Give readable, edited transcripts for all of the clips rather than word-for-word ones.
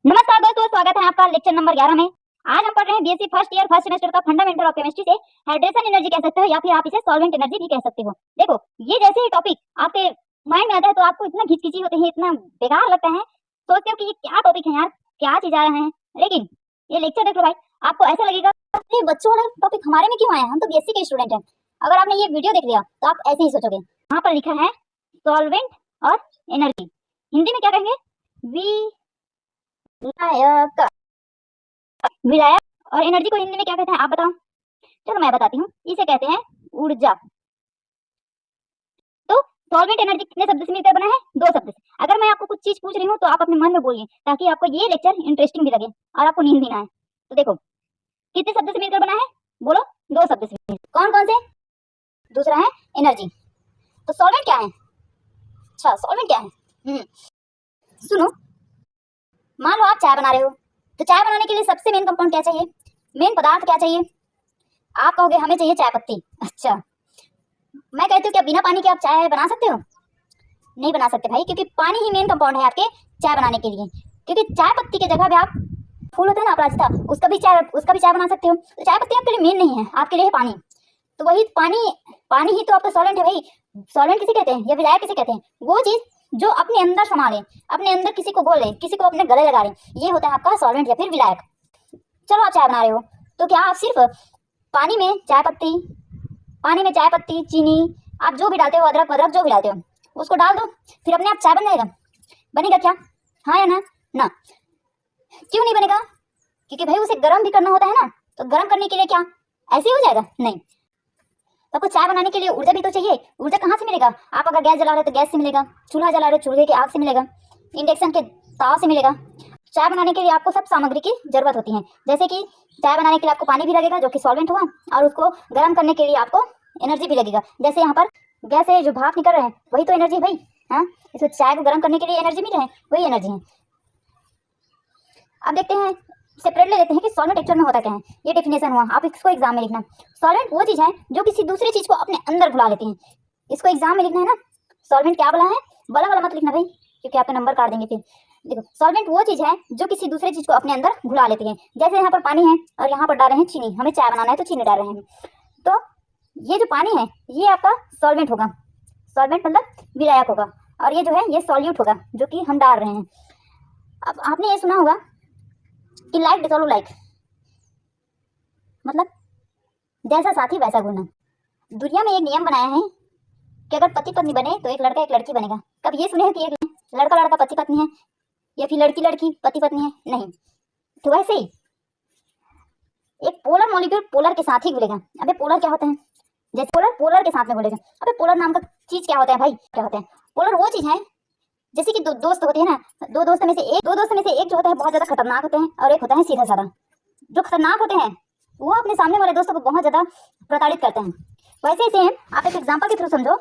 नमस्कार दोस्तों, स्वागत है आपका लेक्चर नंबर 11 में। आज हम पढ़ रहे हैं BSc first year first semester का फंडामेंटल ऑफ केमिस्ट्री से हाइड्रेशन एनर्जी कह सकते हो या फिर आप इसे सॉल्वेंट एनर्जी भी कह सकते हो। देखो, ये जैसे ही टॉपिक आपके माइंड में आता है तो आपको इतना घिचकिची होते हैं, इतना बेकार लगता है, सोचते हो कि ये क्या टॉपिक है यार, क्या चीज आ रहे हैं। लेकिन ये लेक्चर देख लो भाई, आपको ऐसा लगेगा ये बच्चों वाला टॉपिक हमारे में क्यों आया, हम तो बीएससी के स्टूडेंट हैं। अगर आपने ये वीडियो देख लिया तो आप ऐसे ही सोचोगे। यहाँ पर लिखा है सॉल्वेंट और एनर्जी, हिंदी में क्या कहेंगे? विलायक। विलायक और एनर्जी को हिंदी में क्या कहते हैं आप बताओ? चलो मैं बताती हूँ, इसे कहते हैं ऊर्जा। तो सॉल्वेंट एनर्जी कितने शब्द से मिलकर बना है? दो शब्द से। अगर मैं आपको कुछ चीज पूछ रही हूँ तो आप अपने मन में बोलिए, ताकि आपको ये लेक्चर इंटरेस्टिंग भी लगे और आपको नींद भी ना आए। तो देखो, कितने शब्द से मिलकर बना है? बोलो, दो शब्द से। कौन कौन से? दूसरा है एनर्जी। तो सॉल्वेंट क्या है? अच्छा, सॉल्वेंट क्या है? सुनो, मान लो आप चाय बना रहे हो, तो चाय बनाने के लिए सबसे मेन कंपाउंड क्या चाहिए? मेन पदार्थ क्या चाहिए? आप कहोगे हमें चाहिए चाय पत्ती। अच्छा, मैं कहती हूँ क्या बिना पानी के आप चाय बना सकते हो? नहीं बना सकते भाई, क्योंकि पानी ही मेन कंपाउंड है आपके चाय बनाने के लिए। क्योंकि चाय पत्ती की जगह पे आप फूल होता है ना अपराजिता, उसका भी चाय बना सकते हो। तो चाय पत्ती आपके लिए मेन नहीं है, आपके लिए है पानी। तो वही पानी ही तो आपका सॉल्वेंट है भाई। सॉल्वेंट किसे कहते हैं या विलायक किसे कहते हैं? वो चीज जो अपने अंदर समा ले, अपने अंदर किसी को घोल ले, किसी को अपने गले लगा ले, ये होता है आपका सॉल्वेंट या फिर विलायक। चलो आप चाय बना रहे हो, तो क्या आप सिर्फ पानी में चाय पत्ती, चीनी, आप जो भी डालते हो, अदरक वदरक जो भी डालते हो, उसको डाल दो, फिर अपने आप चाय बन जाएगा? बनेगा क्या? हाँ या ना? ना। क्यों नहीं बनेगा? क्योंकि भाई उसे गर्म भी करना होता है ना। तो गर्म करने के लिए क्या ऐसे ही हो जाएगा? नहीं। तो आपको चाय बनाने के लिए ऊर्जा भी तो चाहिए। ऊर्जा कहाँ से मिलेगा? आप अगर गैस जला रहे हो तो गैस से मिलेगा, चूल्हा जला रहे हो चूल्हे की आग से मिलेगा, इंडक्शन के ताव से मिलेगा। चाय बनाने के लिए आपको सब सामग्री की जरूरत होती है। जैसे कि चाय बनाने के लिए आपको पानी भी लगेगा जो कि सॉल्वेंट हुआ, और उसको गर्म करने के लिए आपको एनर्जी भी लगेगा। जैसे यहाँ पर गैस से जो भाप निकल रहा है वही तो एनर्जी है भाई। हाँ, इसमें चाय को गर्म करने के लिए एनर्जी मिल रहा है, वही एनर्जी है। अब देखते हैं, सेपरेट ले लेते हैं कि सॉल्वेंट एक्चुअल में होता क्या है। ये डेफिनेशन हुआ, आप इसको एग्जाम में लिखना। सॉल्वेंट वो चीज है जो किसी दूसरी चीज को अपने अंदर घुला लेती है। इसको एग्जाम में लिखना है ना। सॉल्वेंट क्या बोला है? बड़ा वाला मत लिखना भाई, क्योंकि आपके नंबर काट देंगे फिर। देखो, सॉल्वेंट वो चीज है जो किसी दूसरे चीज को अपने अंदर घुला लेती है। जैसे यहाँ पर पानी है और यहाँ पर डाल रहे हैं चीनी, हमें चाय बनाना है तो चीनी डाल रहे हैं। तो ये जो पानी है ये आपका सॉल्वेंट होगा। सॉल्वेंट मतलब विलायक होगा। और ये जो है ये सॉल्यूट होगा जो कि हम डाल रहे हैं। अब आपने ये सुना होगा कि लाइक डिसॉल्व लाइक, मतलब जैसा साथी वैसा गुण। दुनिया में एक नियम बनाया है कि अगर पति पत्नी बने तो एक लड़का एक लड़की बनेगा। कब ये सुने हैं कि एक लड़का लड़का पति पत्नी है या फिर लड़की लड़की पति पत्नी है? नहीं। तो वैसे ही एक पोलर मॉलिक्यूल पोलर के साथ ही घुलेगा। अबे पोलर क्या होता है? जैसे पोलर पोलर के साथ में घुलेगा। अबे पोलर नाम का चीज क्या होता है भाई? क्या होता है? पोलर वो चीज है जैसे कि दो दोस्त होते हैं ना, दो दोस्तों में से एक जो होता है बहुत ज्यादा खतरनाक होते हैं, और एक होता है सीधा साधा। जो खतरनाक होते हैं वो अपने सामने वाले दोस्तों को बहुत ज्यादा प्रताड़ित करते हैं। वैसे ही सेम आप एक एग्जांपल के थ्रू समझो।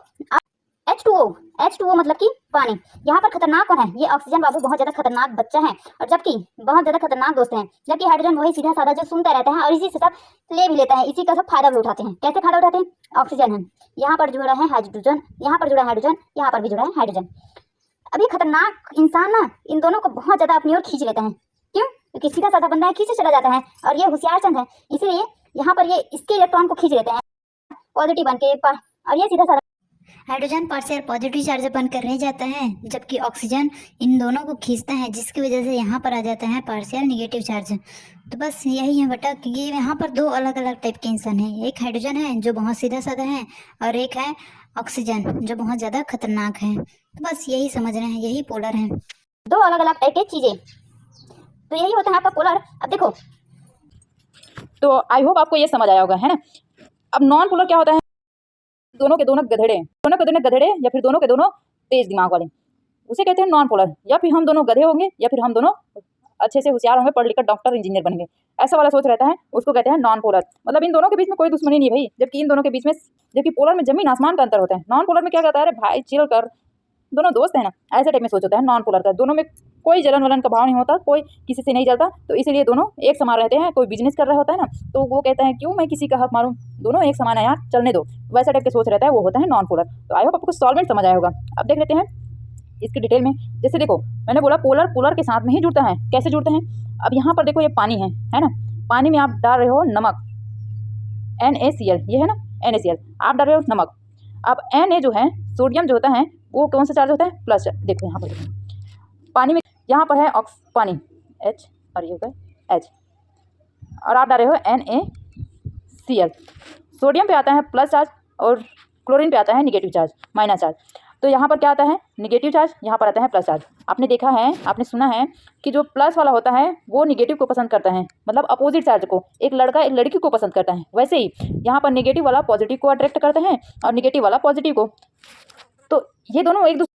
H2O मतलब कि पानी। यहाँ पर खतरनाक कौन है? ये ऑक्सीजन बाबू बहुत ज्यादा खतरनाक बच्चा है, और जबकि बहुत ज्यादा खतरनाक दोस्त हैं। जबकि हाइड्रोजन वही सीधा साधा जो सुनता रहता है और इसी से सब ले भी लेता है, इसी का सब फायदा भी उठाते हैं। कैसे फायदा उठाते हैं? ऑक्सीजन है, यहाँ पर जुड़ा है हाइड्रोजन, यहाँ पर जुड़ा है हाइड्रोजन, यहाँ पर भी जुड़ा है हाइड्रोजन। अब ये खतरनाक इंसान ना इन दोनों को बहुत ज्यादा अपनी ओर खींच लेता है। क्यों? क्योंकि सीधा साधा बंदा है, खींचे चला जाता है, और ये होशियार चंद है, इसीलिए यहाँ पर ये इसके इलेक्ट्रॉन को खींच लेते हैं पॉजिटिव बन के, और ये सीधा साधा हाइड्रोजन पार्शियल पॉजिटिव चार्ज बनकर रह जाता है, जबकि ऑक्सीजन इन दोनों को खींचता है, जिसकी वजह से यहाँ पर आ जाता है पार्शियल नेगेटिव चार्ज। तो बस यही है बेटा कि ये यहाँ पर दो अलग अलग टाइप के इंसान हैं। एक हाइड्रोजन है जो बहुत सीधा साधा है, और एक है ऑक्सीजन जो बहुत ज़्यादा खतरनाक है। तो बस यही समझ रहे हैं, यही पोलर है। दो अलग अलग टाइप की चीजें, तो यही होता है आपका पोलर। अब देखो, तो आई होप आपको ये समझ आया होगा, है ना। अब नॉन पोलर क्या होता है? दोनों के दोनों गधेड़े, दोनों के दोनों गधेड़े या फिर दोनों के दोनों तेज दिमाग वाले, उसे कहते हैं नॉन पोलर। या फिर हम दोनों गधे होंगे या फिर हम दोनों अच्छे से होशियार होंगे, पढ़ लिखकर डॉक्टर इंजीनियर बनेंगे, ऐसा वाला सोच रहता है, उसको कहते हैं नॉन पोलर। मतलब इन दोनों के बीच में कोई दुश्मनी नहीं भाई, जबकि इन दोनों के बीच में, जबकि पोलर में जमीन आसमान का अंतर होता है। नॉन पोलर में क्या कहता है? अरे भाई चिल कर, दोनों दोस्त हैं ना, ऐसे टाइप में सोच होता है नॉन पोलर का। दोनों में कोई जलन वलन का भाव नहीं होता, कोई किसी से नहीं जलता, तो इसीलिए दोनों एक समान रहते हैं। कोई बिजनेस कर रहा होता है ना, तो वो कहता है क्यों मैं किसी का हक मारूं, दोनों एक समान है यार, चलने दो, वैसा टाइप के सोच रहता है, वो होता है नॉन पोलर। तो आई होप आपको सॉल्वेंट समझ आया होगा। अब देख लेते हैं इसकी डिटेल में। जैसे देखो मैंने बोला पोलर पोलर के साथ में ही जुड़ता है। कैसे जुड़ते हैं? अब यहाँ पर देखो ये पानी है ना, पानी में आप डाल रहे हो नमक NaCl, ये है ना NaCl, आप डाल रहे हो नमक। अब Na जो है सोडियम जो होता है वो कौन सा चार्ज होता है? प्लस। देखो यहाँ पर देखो पानी में, यहाँ पर है पानी H और ये होगा H, और आप डाल रहे हो NaCl। सोडियम पे आता है प्लस चार्ज और क्लोरीन पे आता है निगेटिव चार्ज, माइनस चार्ज। तो यहाँ पर क्या आता है? निगेटिव चार्ज, यहाँ पर आता है प्लस चार्ज। आपने देखा है, आपने सुना है कि जो प्लस वाला होता है वो निगेटिव को पसंद करता है, मतलब अपोजिट चार्ज को। एक लड़का एक लड़की को पसंद करता है, वैसे ही यहाँ पर निगेटिव वाला पॉजिटिव को अट्रैक्ट करते हैं और निगेटिव वाला पॉजिटिव को। तो ये दोनों एक दूसरे,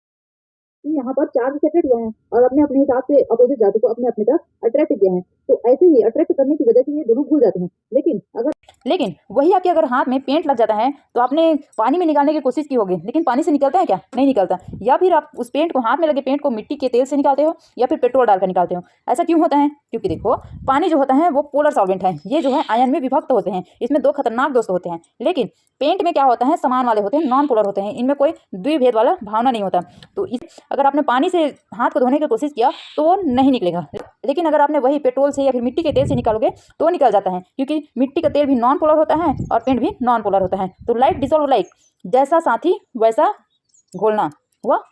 यहाँ पर चार्ज सेपरेट हुआ है और अपने अपने हिसाब से अपोजिट चार्ज को अपने अपने तरफ अट्रैक्ट किया है। तो ऐसे ही अट्रैक्ट करने की वजह से ये दोनों घुल जाते हैं। लेकिन वही आपके अगर हाथ में पेंट लग जाता है तो आपने पानी में निकालने की कोशिश की होगी, लेकिन पानी से निकलता है क्या? नहीं निकलता। या फिर आप उस पेंट को, हाथ में लगे पेंट को मिट्टी के तेल से निकालते हो या फिर पेट्रोल डालकर निकालते हो। ऐसा क्यों होता है? क्योंकि देखो पानी जो होता है वो पोलर सॉल्वेंट है, ये जो है आयन में विभक्त होते हैं, इसमें दो खतरनाक दोस्त होते हैं। लेकिन पेंट में क्या होता है? समान वाले होते हैं, नॉन पोलर होते हैं, इनमें कोई द्विभेद वाला भावना नहीं होता। तो अगर आपने पानी से हाथ को धोने की कोशिश किया तो वो नहीं निकलेगा, लेकिन अगर आपने वही पेट्रोल से या फिर मिट्टी के तेल से निकालोगे तो निकल जाता है, क्योंकि मिट्टी का तेल भी नॉन पोलर होता है और पेंट भी नॉन पोलर होता है। तो लाइक डिसॉल्व लाइक, जैसा साथी वैसा घोलना हुआ।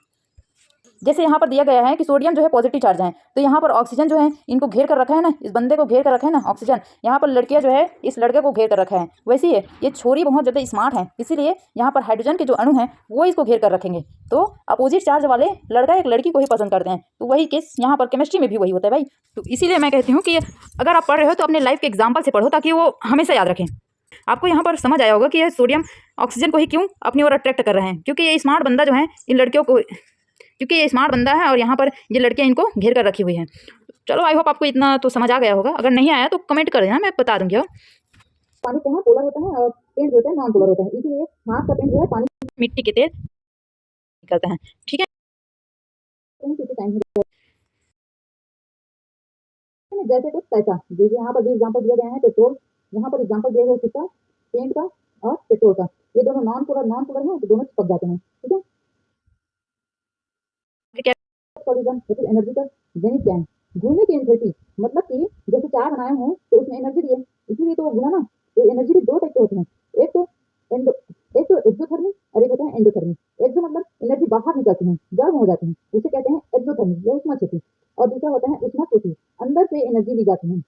जैसे यहाँ पर दिया गया है कि सोडियम जो है पॉजिटिव चार्ज है, तो यहाँ पर ऑक्सीजन जो है इनको घेर कर रखा है ना, इस बंदे को घेर कर रखा है ना ऑक्सीजन। यहाँ पर लड़कियाँ जो है इस लड़के को घेर कर रखा है। वैसे ही ये छोरी बहुत ज़्यादा स्मार्ट है, इसीलिए यहाँ पर हाइड्रोजन के जो अणु हैं वो इसको घेर कर रखेंगे। तो अपोजिट चार्ज वाले लड़का एक लड़की को ही पसंद करते हैं। तो वही केस यहाँ पर केमिस्ट्री में भी वही होता है भाई। तो इसीलिए मैं कहती हूँ कि अगर आप पढ़ रहे हो तो अपने लाइफ के एग्जाम्पल से पढ़ो, ताकि वो हमेशा याद रखें। आपको यहाँ पर समझ आया होगा कि ये सोडियम ऑक्सीजन को ही क्यों अपनी ओर अट्रैक्ट कर रहे हैं, क्योंकि ये स्मार्ट बंदा जो है इन लड़कियों को, क्योंकि ये स्मार्ट बंदा है और यहाँ पर ये लड़कियाँ इनको घेर कर रखी हुई हैं। चलो आई होप आपको इतना तो समझ आ गया होगा। अगर नहीं आया तो कमेंट कर देना, मैं बता दूंगी। पानी से है पोलर होता है और पेंट होता है नॉन पोलर होता है, इसीलिए हाथ का पेंट जो है पानी मिट्टी के तेल निकलता है, ठीक है। जैसे कुछ पैसा, जैसे यहाँ पर भी एग्जाम्पल दिया गया है पेट्रोल, यहाँ पर एग्जाम्पल दिया गया है किसका? पेंट का और पेट्रोल का। ये दोनों नॉन पोलर है तो दोनों चिपक जाते हैं, ठीक है। एनर्जी का गणित क्या है? घूमने की एनर्जी, मतलब कि जैसे चाय बनाए हैं तो उसमें एनर्जी दी है, इसीलिए तो वो घुमा ना। तो एनर्जी भी दो टाइप के होते हैं, एक तो एक्सोथर्मिक और एक होता है एंडोथर्मिक। एक्सो मतलब एनर्जी बाहर निकलती है, गर्म हो जाती है, उसे कहते हैं एक्सोथर्मिक या उष्मा क्षति। और दूसरा होता है उष्मा क्षति, अंदर से एनर्जी दी जाती है।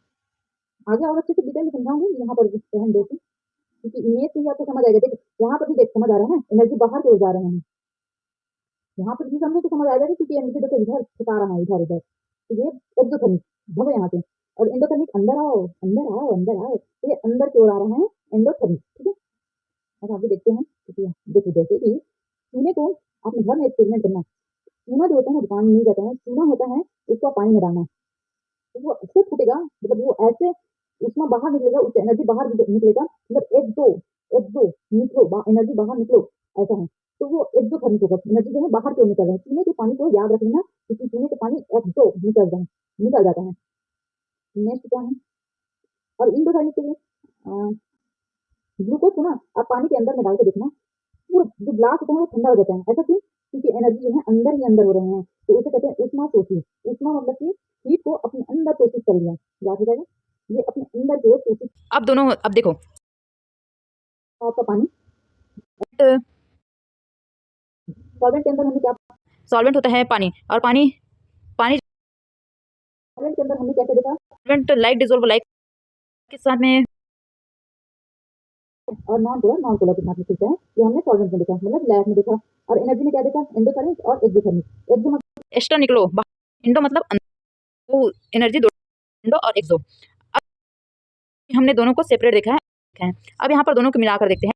आगे और अच्छे से डिटेल में समझाऊंगी, यहाँ पर ध्यान दो, क्योंकि इमेज से ही आपको समझ आएगा। देखो यहाँ पर भी देख समझ आ रहा है ना, एनर्जी बाहर की ओर जा रहे हैं। यहाँ पर भी समझो तो समझ आ जाएगा, क्योंकि एनर्जी देखो इधर छिपा रहा है, इधर इधर। तो ये एक्सोथर्मिक, भगो यहाँ से। और एंडोथर्मिक, अंदर आओ अंदर आओ अंदर आओ, तो ये अंदर की ओर आ रहा है एंडोथर्मिक, ठीक है। अब आगे देखते हैं। देखो जैसे कि चूने को अपने घर में एक्सपेरिमेंट करना, चूना जो होता है दुकान में मिल जाता है, चूना होता है, उसको पानी में डालना, तो वो ऐसे फूटेगा, मतलब वो ऐसे उसमें बाहर निकलेगा, उससे एनर्जी बाहर निकलेगा, मतलब एक दो निकलो, एनर्जी बाहर निकलो, ऐसा है। तो वो एक्सोथर्मिक होगा, एनर्जी जो है बाहर की ओर निकल रहा है। चूने के पानी को याद रख लेना, क्योंकि चूने के पानी एक्सो निकल जाता है। नेक्स्ट क्या है? और इंडोथर्मिक के लिए ग्लूकोज को ना आप पानी के अंदर में डाल के देखना, वो जो ग्लास होता है वो ठंडा हो जाता है। ऐसा क्यों? क्योंकि एनर्जी जो है अंदर ही अंदर हो रहे हैं, तो उसे कहते हैं उष्मा शोषी। उष्मा मतलब कि हीट को अपने अंदर शोषित कर लिया, याद हो जाएगा, ये अपने अंदर की ओर शोषित। अब दोनों, अब देखो आपका पानी सॉल्वेंट के अंदर हमने क्या, सॉल्वेंट होता है पानी, और पानी सॉल्वेंट के अंदर हमने क्या देखा? सॉल्वेंट लाइक डिसॉल्व लाइक के साथ में, और नॉन पोलर के साथ में है, ये हमने सॉल्वेंट में देखा, मतलब लैब में देखा। और एनर्जी में क्या देखा? एंडोथर्मिक और एक्सोथर्मिक। एक्सो मतलब एक्स्ट्रा निकलो, इंडो मतलब अंदर, वो एनर्जी दो, इंडो और एक्सो। अब हमने दोनों को सेपरेट देखा है। अब यहाँ पर दोनों को मिलाकर देखते हैं।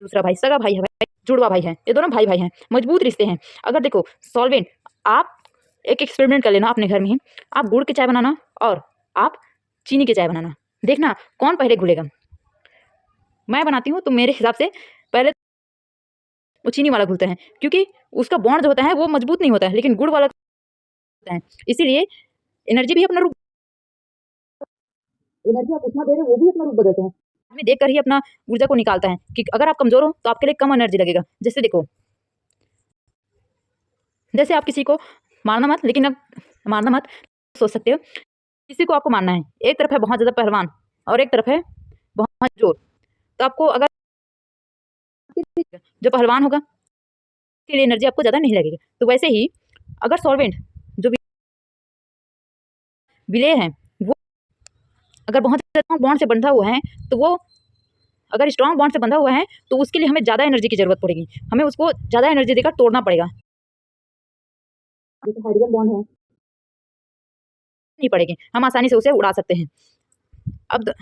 दूसरा भाई, सगा भाई है, भाई जुड़वा भाई है, ये दोनों भाई भाई हैं, मजबूत रिश्ते हैं। अगर देखो सॉल्वेंट, आप एक एक्सपेरिमेंट कर लेना अपने घर में ही, आप गुड़ की चाय बनाना और आप चीनी की चाय बनाना, देखना कौन पहले घुलेगा। मैं बनाती हूँ तो मेरे हिसाब से पहले वो चीनी वाला घुलता है, क्योंकि उसका बॉन्ड जो होता है वो मजबूत नहीं होता है, लेकिन गुड़ वाला होता है। इसीलिए एनर्जी भी अपना रूप, एनर्जी आप उष्मा दे रहे हो, वो भी अपना रूप बदलते हैं। आदमी देख कर ही अपना ऊर्जा को निकालता है कि अगर आप कमजोर हो तो आपके लिए कम एनर्जी लगेगा। जैसे देखो जैसे आप किसी को मारना मत, लेकिन अब मारना मत सोच सकते हो, किसी को आपको मारना है, एक तरफ है बहुत ज़्यादा पहलवान और एक तरफ है बहुत जोर, तो आपको अगर जो पहलवान होगा के लिए एनर्जी आपको ज़्यादा नहीं लगेगी। तो वैसे ही अगर सॉल्वेंट जो विलेय है वो अगर बहुत स्ट्रॉन्ग बॉन्ड से बंधा हुआ है, तो वो अगर स्ट्रॉन्ग बॉन्ड से बंधा हुआ है तो उसके लिए हमें ज़्यादा एनर्जी की ज़रूरत पड़ेगी, हमें उसको ज़्यादा एनर्जी देकर तोड़ना पड़ेगा। जैसे हाइड्रोजन बॉन्ड है, नहीं पड़ेगी, हम आसानी से उसे उड़ा सकते हैं। अब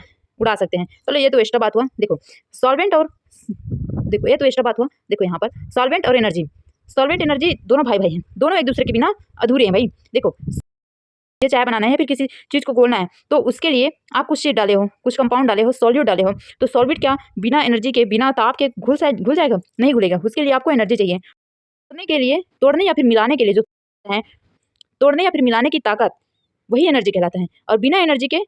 उड़ा सकते हैं, चलो ये तो एक्स्ट्रा बात हुआ। देखो सॉल्वेंट और देखो ये तो एक्स्ट्रा बात हुआ। देखो यहाँ पर सॉल्वेंट और एनर्जी, सॉल्वेंट एनर्जी दोनों भाई भाई हैं, दोनों एक दूसरे के बिना अधूरे हैं भाई। देखो ये चाय बनाना है, फिर किसी चीज़ को घोलना है, तो उसके लिए आप कुछ चीज़ डाले हो, कुछ कंपाउंड डाले हो, सॉल्यूट डाले हो, तो सॉल्वेंट क्या बिना एनर्जी के, बिना ताप के घुल जाएगा? नहीं घुलेगा। उसके लिए आपको एनर्जी चाहिए। तोड़ने के लिए, तोड़ने या फिर मिलाने के लिए जो है, तोड़ने या फिर मिलाने की ताकत, वही एनर्जी कहलाता है। और बिना एनर्जी के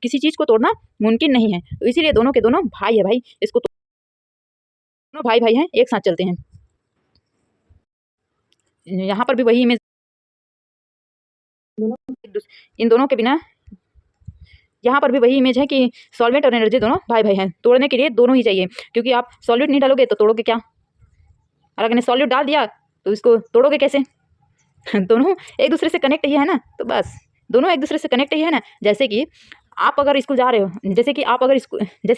किसी चीज़ को तोड़ना मुमकिन नहीं है। तो इसीलिए दोनों के दोनों भाई है भाई, इसको दोनों भाई भाई हैं, एक साथ चलते हैं। यहाँ पर भी वही इमेज, इन दोनों के बिना, यहाँ पर भी वही इमेज है कि सॉल्वेंट और एनर्जी दोनों भाई भाई हैं, तोड़ने के लिए दोनों ही चाहिए, क्योंकि आप सॉल्यूट नहीं डालोगे तो तोड़ोगे क्या? और अगर सॉल्यूट डाल दिया तो इसको तोड़ोगे कैसे? दोनों एक दूसरे से कनेक्ट ही है ना, तो बस दोनों एक दूसरे से कनेक्ट ही है ना। जैसे कि आप अगर स्कूल जा रहे हो, जैसे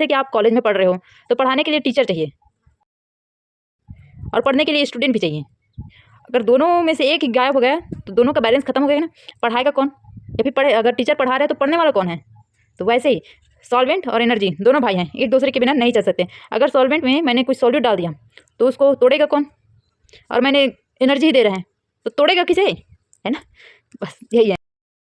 कि आप कॉलेज में पढ़ रहे हो, तो पढ़ाने के लिए टीचर चाहिए और पढ़ने के लिए स्टूडेंट भी चाहिए। अगर दोनों में से एक ही गायब हो गया तो दोनों का बैलेंस खत्म हो गया ना। पढ़ाएगा कौन? या फिर अगर टीचर पढ़ा रहे हैं तो पढ़ने वाला कौन है? तो वैसे ही सॉल्वेंट और एनर्जी दोनों भाई हैं, एक दूसरे के बिना नहीं चल सकते। अगर सॉल्वेंट में मैंने कुछ सॉल्यूट डाल दिया तो उसको तोड़ेगा कौन? और मैंने एनर्जी दे रहा है तो तोड़ेगा किसे? है ना, बस यही है।